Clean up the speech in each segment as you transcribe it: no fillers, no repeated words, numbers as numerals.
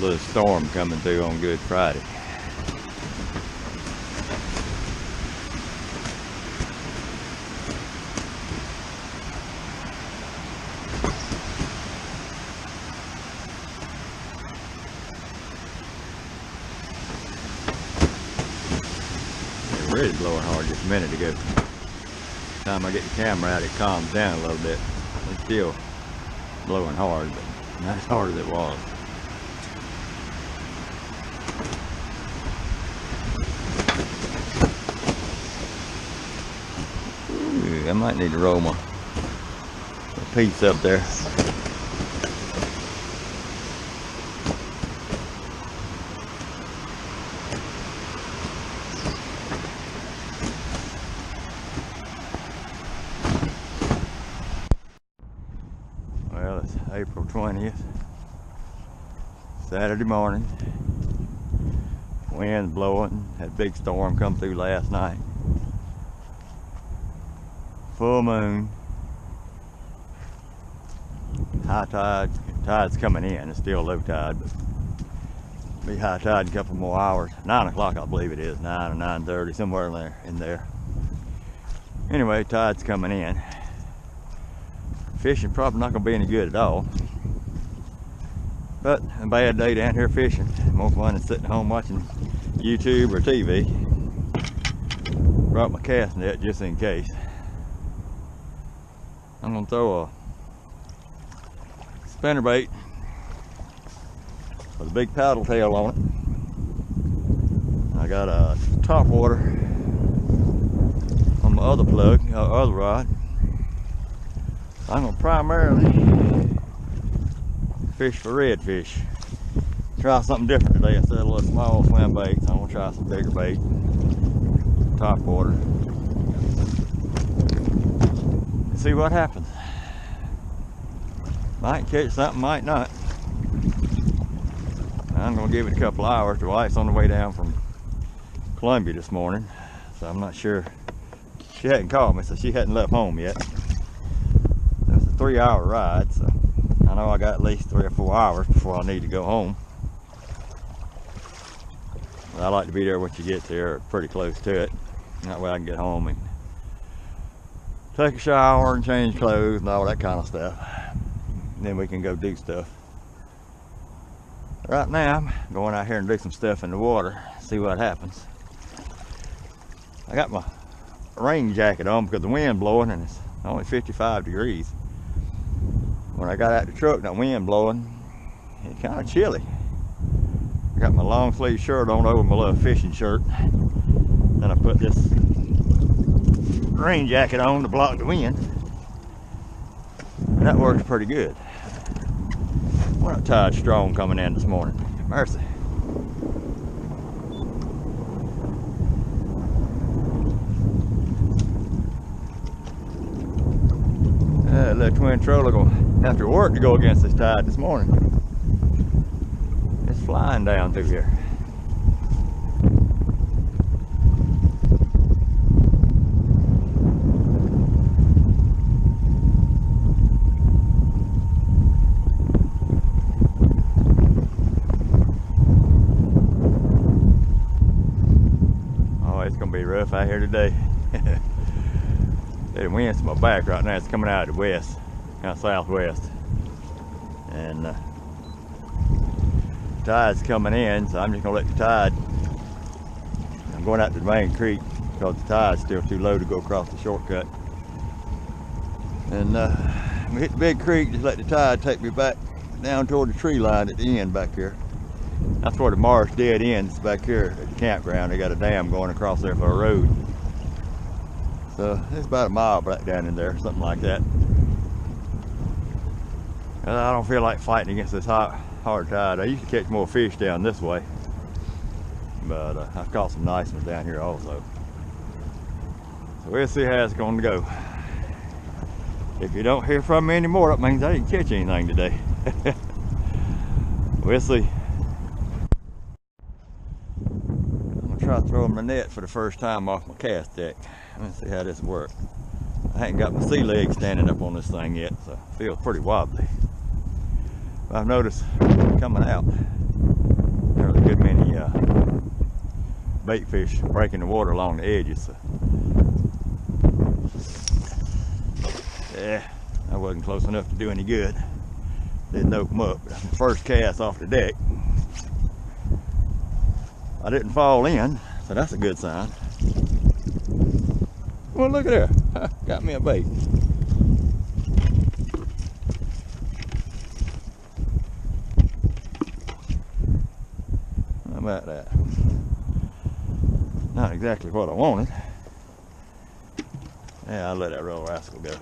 little storm coming through on Good Friday. It really blowing hard just a minute ago. By the time I get the camera out, it calms down a little bit. It's still blowing hard, but not as hard as it was. Ooh, I might need to roll my piece up there. Well, it's April 20th, Saturday morning. Wind's blowing, had a big storm come through last night. Full moon. High tide, tide's coming in, it's still low tide, but be high tide in a couple more hours. 9 o'clock I believe it is, 9 or 9:30, somewhere in there. Anyway, tide's coming in. Fishing probably not going to be any good at all. But a bad day down here fishing. More fun than sitting home watching YouTube or TV. Brought my cast net just in case. I'm going to throw a spinnerbait with a big paddle tail on it. I got a top water on my other plug, other rod. I'm going to primarily fish for redfish. Try something different today instead of a little small swim baits. I'm going to try some bigger bait, top water. See what happens. Might catch something, might not. I'm going to give it a couple hours. The wife's on the way down from Columbia this morning, so I'm not sure. She hadn't called me, so she hadn't left home yet. It's a 3-hour ride, so I know I got at least 3 or 4 hours before I need to go home. But I like to be there when she gets there, or pretty close to it. That way I can get home and take a shower and change clothes and all that kind of stuff. And then we can go do stuff. Right now, I'm going out here and do some stuff in the water, see what happens. I got my rain jacket on because the wind blowing and it's only 55 degrees. When I got out the truck, that wind blowing, it's kind of chilly. I got my long sleeve shirt on over my little fishing shirt. Then I put this rain jacket on to block the wind. And that works pretty good. What a tide strong coming in this morning. Mercy. Little twin troller gonna have to work to go against this tide this morning. It's flying down through here. Oh, it's gonna be rough out here today. The wind's to my back right now. It's coming out of the west, out southwest, and tide's coming in, so I'm just gonna let the tide. I'm going out to the main creek because the tide's still too low to go across the shortcut. And we hit the big creek, just let the tide take me back down toward the tree line at the end back here. That's where the marsh dead ends, back here at the campground. They got a dam going across there for a road. So it's about a mile back down in there, something like that. And I don't feel like fighting against this hard tide. I used to catch more fish down this way, but I've caught some nice ones down here also. So we'll see how it's going to go. If you don't hear from me anymore, that means I didn't catch anything today. We'll see. I'm gonna try throwing my net for the first time off my cast deck. Let's see how this works. I ain't got my sea leg standing up on this thing yet, so it feels pretty wobbly. But I've noticed coming out. good many bait fish breaking the water along the edges. So. Yeah, I wasn't close enough to do any good. Didn't open them up. First cast off the deck. I didn't fall in, so that's a good sign. Well, look at there. Got me a bait. How about that? Not exactly what I wanted. Yeah, I'll let that little rascal go.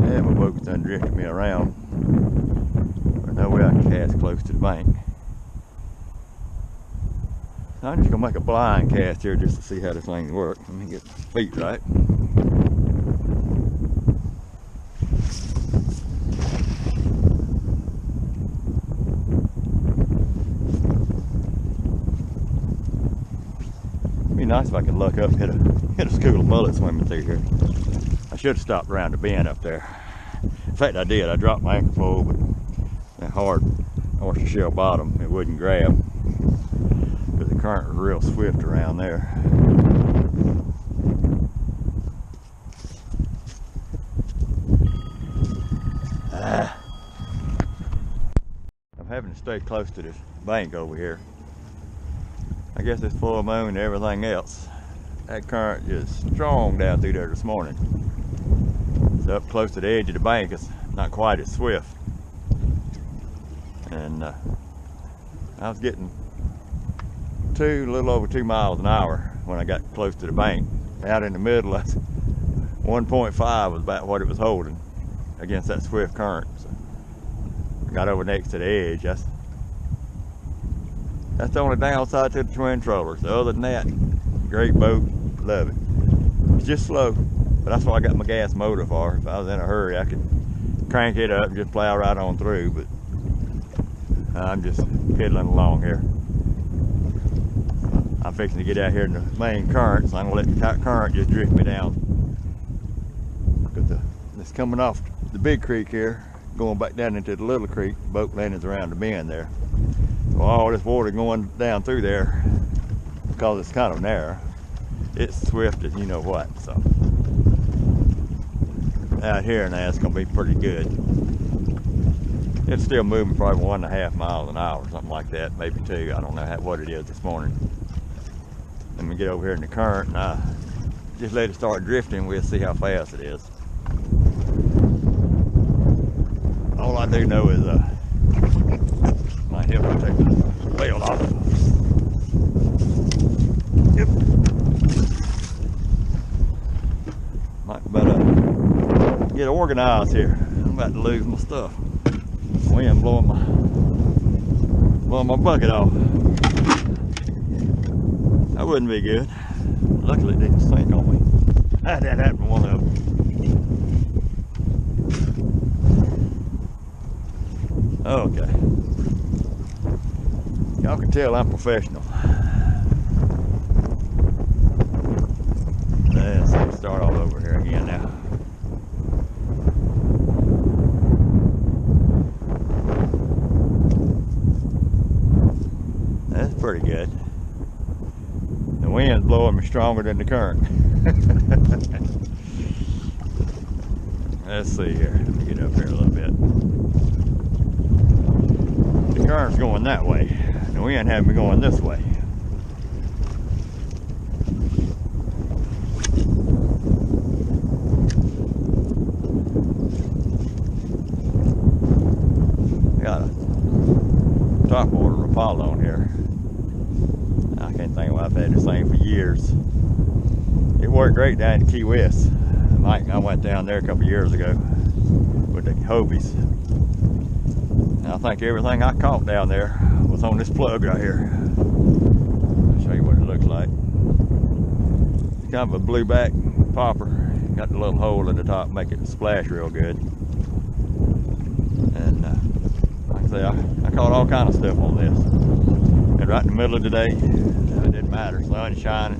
Yeah, my boat's done drifted me around. There's no way I can cast close to the bank. I'm just gonna make a blind cast here just to see how this thing works. Let me get my feet right. It'd be nice if I could luck up and hit a school of mullet swimming through here. I should have stopped around the bend up there. In fact, I did. I dropped my anchor pole, but that hard oyster shell bottom, it wouldn't grab. Because the current was real swift around there. I'm having to stay close to this bank over here. I guess it's full moon and everything else. That current is strong down through there this morning. It's up close to the edge of the bank. It's not quite as swift. And I was getting a little over 2 miles an hour when I got close to the bank. Out in the middle, 1.5 was about what it was holding against that swift current. So got over next to the edge. That's the only downside to the twin trollers. Other than that, great boat, love it. It's just slow, but that's what I got my gas motor for. If I was in a hurry, I could crank it up and just plow right on through, but I'm just piddling along here. I'm fixing to get out here in the main current, so I'm gonna let the current just drift me down. Because it's coming off the big creek here, going back down into the little creek. The boat landings around the bend there. So all this water going down through there, because it's kind of narrow, it's swift as you know what. So out here now it's gonna be pretty good. It's still moving probably 1.5 miles an hour, something like that, maybe 2. I don't know what it is this morning. Let me get over here in the current and just let it start drifting. We'll see how fast it is. All I do know is my hip will take the wheel off. Yep. Might better get organized here. I'm about to lose my stuff. Wind blowing my bucket off. That wouldn't be good. Luckily it didn't sink on me. That happened to one of them. Okay. Y'all can tell I'm professional. Let's start all over here again now. That's pretty good. The wind's blowing me stronger than the current. Let's see here. Let me get up here a little bit. The current's going that way. The wind had me going this way. Got a top water Rapala on here. I can't think of why I've had this thing for years. It worked great down in Key West. Mike and I went down there a couple years ago with the Hobies. And I think everything I caught down there was on this plug right here. I'll show you what it looks like. It's kind of a blueback popper. Got the little hole in the top, make it splash real good. And like I say, I caught all kind of stuff on this. And right in the middle of the day, it didn't matter. Sun shining,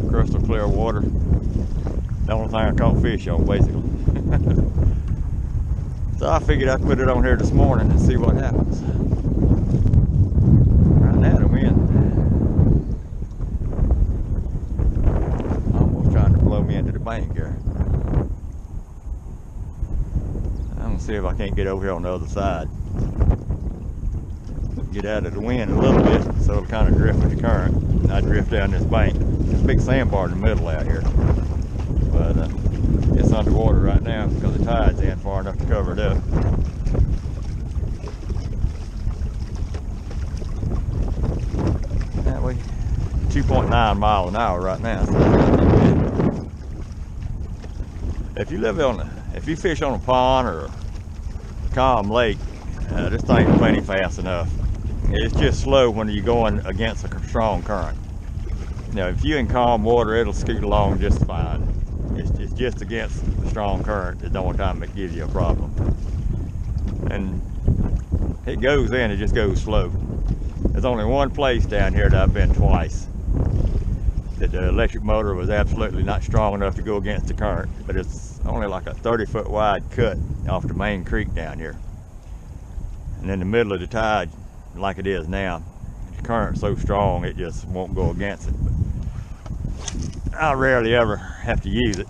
crystal clear water. The only thing I caught fish on, basically. So I figured I'd put it on here this morning and see what happens. Right now the wind almost trying to blow me into the bank here. I'm gonna see if I can't get over here on the other side. Get out of the wind a little bit so it'll kind of drift with the current. And I drift down this bank. There's a big sandbar in the middle out here. But it's underwater right now because the tide's in far enough to cover it up. That way, 2.9 miles an hour right now. So if you fish on a pond or a calm lake, this thing's plenty fast enough. It's just slow when you're going against a strong current. Now, if you're in calm water, it'll scoot along just fine. It's just against the strong current that's the only time it gives you a problem. And it goes in, it just goes slow. There's only one place down here that I've been twice that the electric motor was absolutely not strong enough to go against the current, but it's only like a 30-foot wide cut off the main creek down here. And in the middle of the tide, like it is now, the current's so strong it just won't go against it. But I rarely ever have to use it.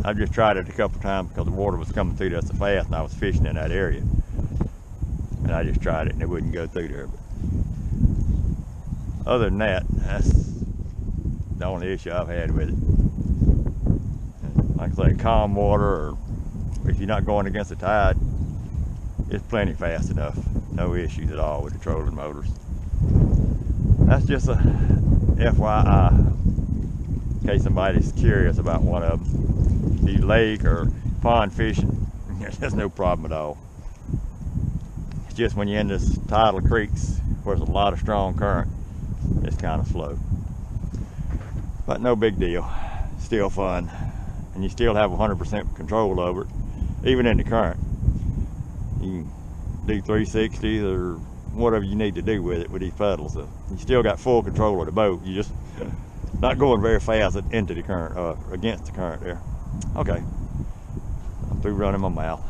I've just tried it a couple times because the water was coming through there so fast and I was fishing in that area. And I just tried it and it wouldn't go through there. But other than that, that's the only issue I've had with it. Like I say, calm water, or if you're not going against the tide, it's plenty fast enough. No issues at all with the trolling motors. That's just a FYI, in case somebody's curious about one of them. If you lake or pond fishing, there's no problem at all. It's just when you're in this tidal creeks where there's a lot of strong current, it's kind of slow. But no big deal. Still fun. And you still have 100% control over it, even in the current. You can do 360s or whatever you need to do with it with these pedals. So you still got full control of the boat. You just not going very fast into the current, against the current there. Okay, I'm through running my mouth.